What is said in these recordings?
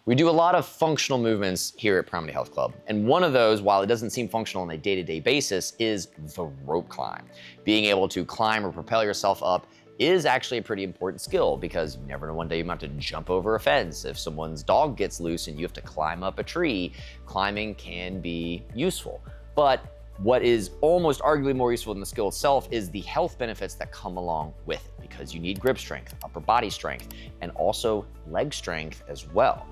We do a lot of functional movements here at Primedy Health Club. And one of those, while it doesn't seem functional on a day-to-day basis, is the rope climb. Being able to climb or propel yourself up is actually a pretty important skill because you never know, one day you might have to jump over a fence. If someone's dog gets loose and you have to climb up a tree, climbing can be useful. But what is almost arguably more useful than the skill itself is the health benefits that come along with it, because you need grip strength, upper body strength, and also leg strength as well.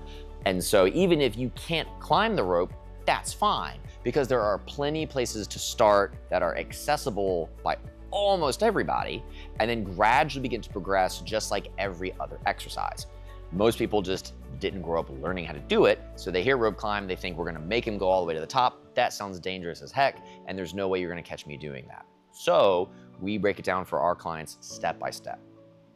And so even if you can't climb the rope, that's fine, because there are plenty of places to start that are accessible by almost everybody, and then gradually begin to progress just like every other exercise. Most people just didn't grow up learning how to do it, so they hear rope climb, they think we're gonna make them go all the way to the top. That sounds dangerous as heck, and there's no way you're gonna catch me doing that. So we break it down for our clients step by step.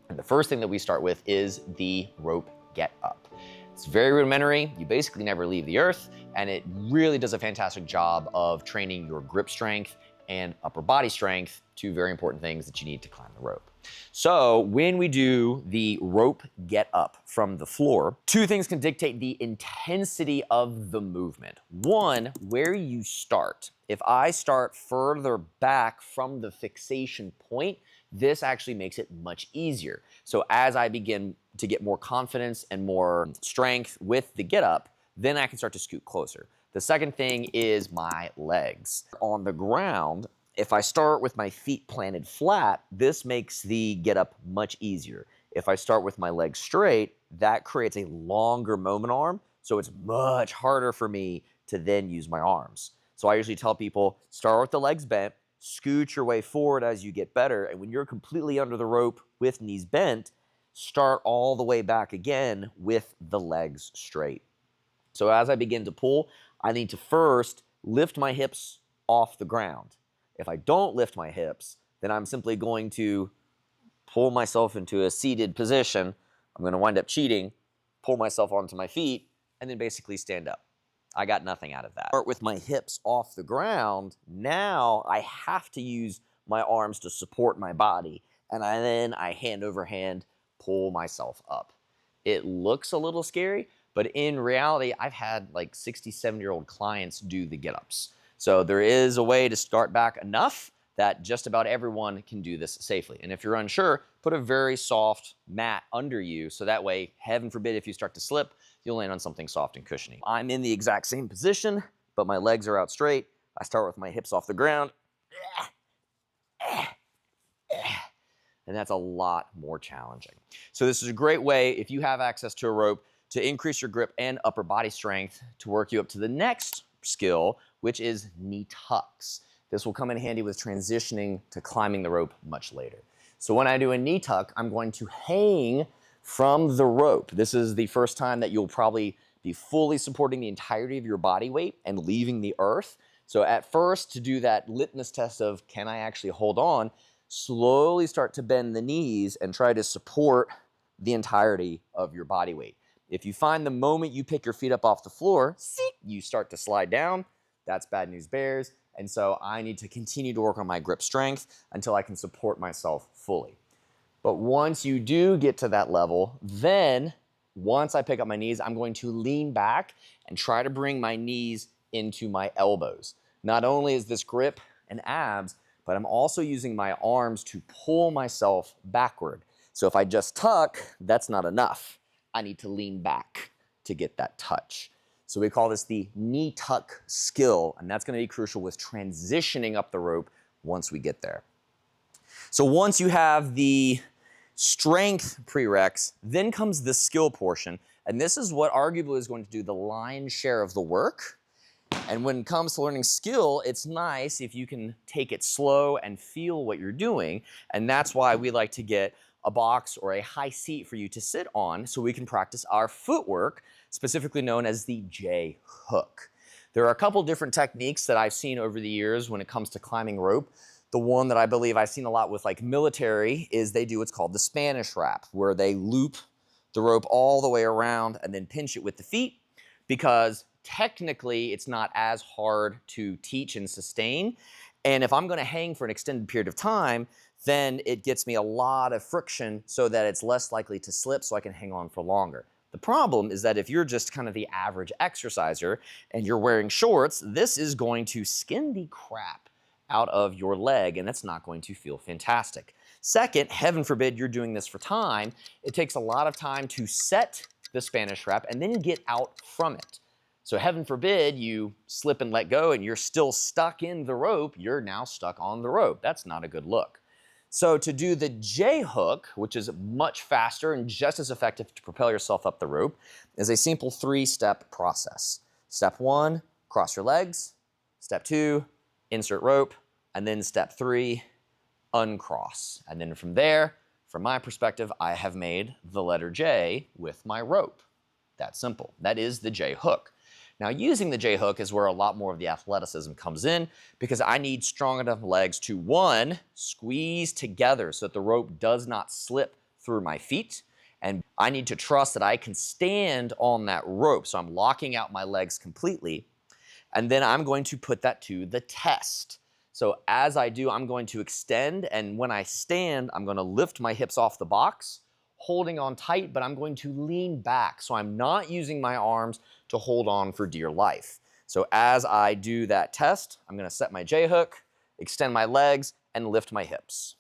And the first thing that we start with is the rope get up. It's very rudimentary. You basically never leave the earth, and it really does a fantastic job of training your grip strength and upper body strength, two very important things that you need to climb the rope. So when we do the rope get up from the floor, two things can dictate the intensity of the movement. One, where you start. If I start further back from the fixation point, this actually makes it much easier. So as I begin to get more confidence and more strength with the get up, then I can start to scoot closer. The second thing is my legs. On the ground, if I start with my feet planted flat, this makes the get up much easier. If I start with my legs straight, that creates a longer moment arm, so it's much harder for me to then use my arms. So I usually tell people, start with the legs bent, scoot your way forward as you get better, and when you're completely under the rope with knees bent, start all the way back again with the legs straight. So as I begin to pull, I need to first lift my hips off the ground. If I don't lift my hips, then I'm simply going to pull myself into a seated position. I'm going to wind up cheating, pull myself onto my feet, and then basically stand up. I got nothing out of that. Start with my hips off the ground. Now I have to use my arms to support my body, and then I hand over hand pull myself up. It looks a little scary, but in reality, I've had like 60, 70-year-old clients do the get-ups. So there is a way to start back enough that just about everyone can do this safely. And if you're unsure, put a very soft mat under you, so that way, heaven forbid, if you start to slip, you'll land on something soft and cushiony. I'm in the exact same position, but my legs are out straight. I start with my hips off the ground. And that's a lot more challenging. So this is a great way, if you have access to a rope, to increase your grip and upper body strength to work you up to the next skill, which is knee tucks. This will come in handy with transitioning to climbing the rope much later. So when I do a knee tuck, I'm going to hang from the rope. This is the first time that you'll probably be fully supporting the entirety of your body weight and leaving the earth. So at first, to do that litmus test of can I actually hold on, slowly start to bend the knees and try to support the entirety of your body weight. If you find the moment you pick your feet up off the floor, you start to slide down, that's bad news bears. And so I need to continue to work on my grip strength until I can support myself fully. But once you do get to that level, then once I pick up my knees, I'm going to lean back and try to bring my knees into my elbows. Not only is this grip and abs, but I'm also using my arms to pull myself backward. So if I just tuck, that's not enough. I need to lean back to get that touch. So we call this the knee tuck skill, and that's going to be crucial with transitioning up the rope once we get there. So once you have the strength prereqs, then comes the skill portion, and this is what arguably is going to do the lion's share of the work. And when it comes to learning skill, it's nice if you can take it slow and feel what you're doing, and that's why we like to get a box or a high seat for you to sit on so we can practice our footwork, specifically known as the J hook. There are a couple different techniques that I've seen over the years when it comes to climbing rope. The one that I believe I've seen a lot with like military is they do what's called the Spanish wrap, where they loop the rope all the way around and then pinch it with the feet, because technically it's not as hard to teach and sustain. And if I'm going to hang for an extended period of time, then it gets me a lot of friction so that it's less likely to slip so I can hang on for longer. The problem is that if you're just kind of the average exerciser and you're wearing shorts, this is going to skin the crap out of your leg, and that's not going to feel fantastic. Second, heaven forbid you're doing this for time, it takes a lot of time to set the Spanish rep and then get out from it. So heaven forbid you slip and let go and you're still stuck in the rope, you're now stuck on the rope. That's not a good look. So to do the J hook, which is much faster and just as effective to propel yourself up the rope, is a simple 3-step process. Step 1, cross your legs. Step 2, insert rope. And then step 3, uncross. And then from there, from my perspective, I have made the letter J with my rope. That's simple. That is the J hook. Now, using the J hook is where a lot more of the athleticism comes in because I need strong enough legs to, 1, squeeze together so that the rope does not slip through my feet. And I need to trust that I can stand on that rope. So I'm locking out my legs completely. And then I'm going to put that to the test. So as I do, I'm going to extend. And when I stand, I'm going to lift my hips off the box, holding on tight, but I'm going to lean back. So I'm not using my arms to hold on for dear life. So as I do that test, I'm going to set my J hook, extend my legs, and lift my hips.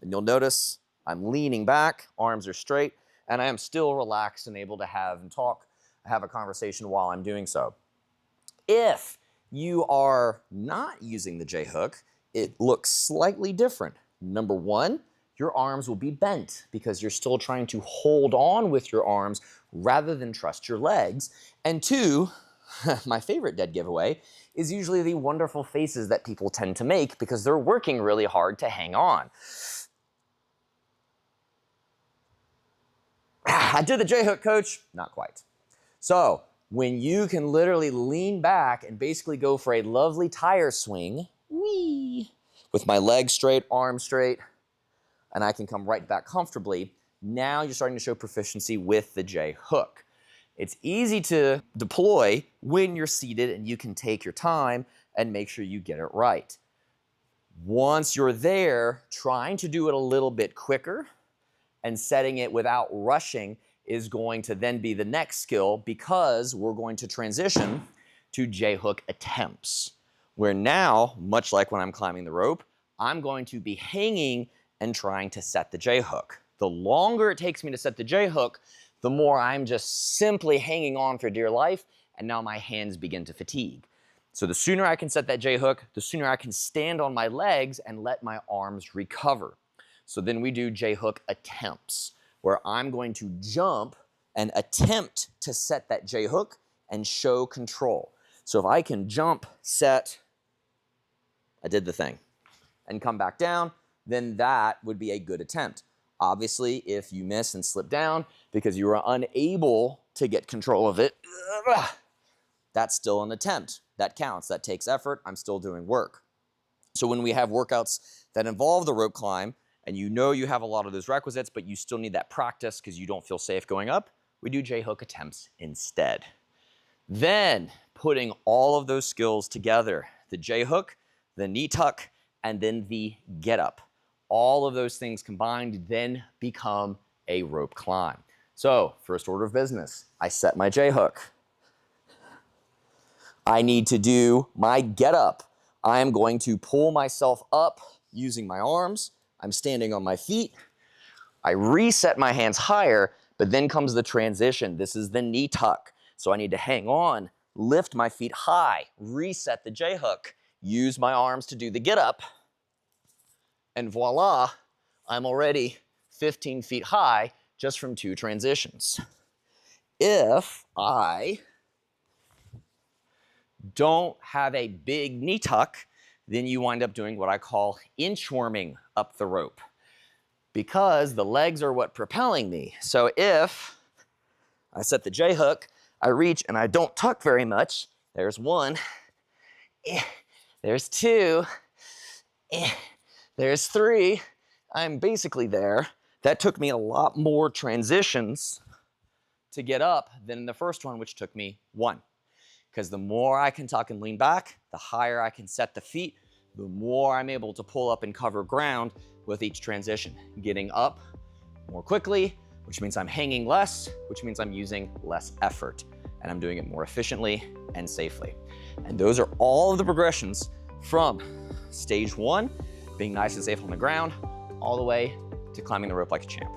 And you'll notice I'm leaning back, arms are straight, and I am still relaxed and able to have a conversation while I'm doing so. If you are not using the J hook, it looks slightly different. Number 1, your arms will be bent because you're still trying to hold on with your arms rather than trust your legs. And 2, my favorite dead giveaway, is usually the wonderful faces that people tend to make because they're working really hard to hang on. I did the J hook, coach. Not quite. So when you can literally lean back and basically go for a lovely tire swing, whee, with my legs straight, arms straight, and I can come right back comfortably, now you're starting to show proficiency with the J hook. It's easy to deploy when you're seated and you can take your time and make sure you get it right. Once you're there, trying to do it a little bit quicker and setting it without rushing is going to then be the next skill because we're going to transition to J hook attempts, where now, much like when I'm climbing the rope, I'm going to be hanging and trying to set the J hook. The longer it takes me to set the J hook, the more I'm just simply hanging on for dear life, and now my hands begin to fatigue. So the sooner I can set that J hook, the sooner I can stand on my legs and let my arms recover. So then we do J hook attempts, where I'm going to jump and attempt to set that J hook and show control. So if I can jump, set, I did the thing, and come back down, then that would be a good attempt. Obviously, if you miss and slip down because you are unable to get control of it, that's still an attempt. That counts. That takes effort. I'm still doing work. So when we have workouts that involve the rope climb, and you know you have a lot of those requisites, but you still need that practice because you don't feel safe going up, we do J hook attempts instead. Then, putting all of those skills together, the J hook, the knee tuck, and then the get up. All of those things combined then become a rope climb. So, first order of business, I set my J hook. I need to do my get up. I am going to pull myself up using my arms. I'm standing on my feet. I reset my hands higher, but then comes the transition. This is the knee tuck. So I need to hang on, lift my feet high, reset the J hook, use my arms to do the get up, and voila, I'm already 15 feet high just from 2 transitions. If I don't have a big knee tuck, then you wind up doing what I call inchworming up the rope because the legs are what propelling me. So if I set the J hook, I reach and I don't tuck very much, there's 1, there's 2, there's 3, I'm basically there. That took me a lot more transitions to get up than the first one, which took me 1. Because the more I can tuck and lean back, the higher I can set the feet, the more I'm able to pull up and cover ground with each transition. Getting up more quickly, which means I'm hanging less, which means I'm using less effort, and I'm doing it more efficiently and safely. And those are all of the progressions from stage 1, being nice and safe on the ground, all the way to climbing the rope like a champ.